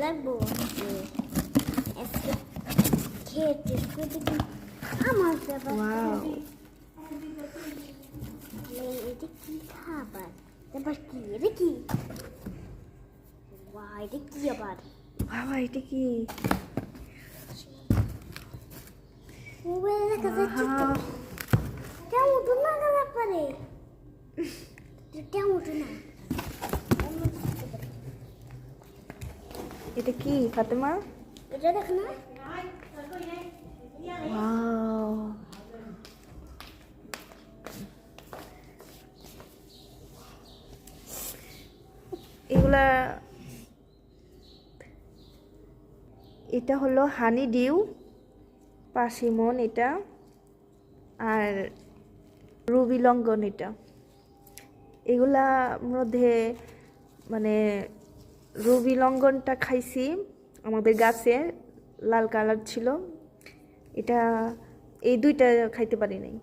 লাগবো খেয়ে টেস্ট করে দেখি আমার ব্যাপার ওয়াও এটা কি খাবার ব্যাপার কি এটা কি এটা কি আবার বাবা এটা কি মোবাইলে দেখা যাচ্ছে তো কেমন উঠো না গেলে পারে কেমন উঠো না এটা কি ফাতেমা এটা দেখ না ওয়াও এগুলা এটা হলো হানি ডিউ পার্সিমন এটা আর রুবি লঙ্ঘন এটা এগুলা মধ্যে মানে রুবি লঙ্ঘনটা খাইছি আমাদের গাছে লাল কালার ছিল এটা এই দুইটা খাইতে পারি নাই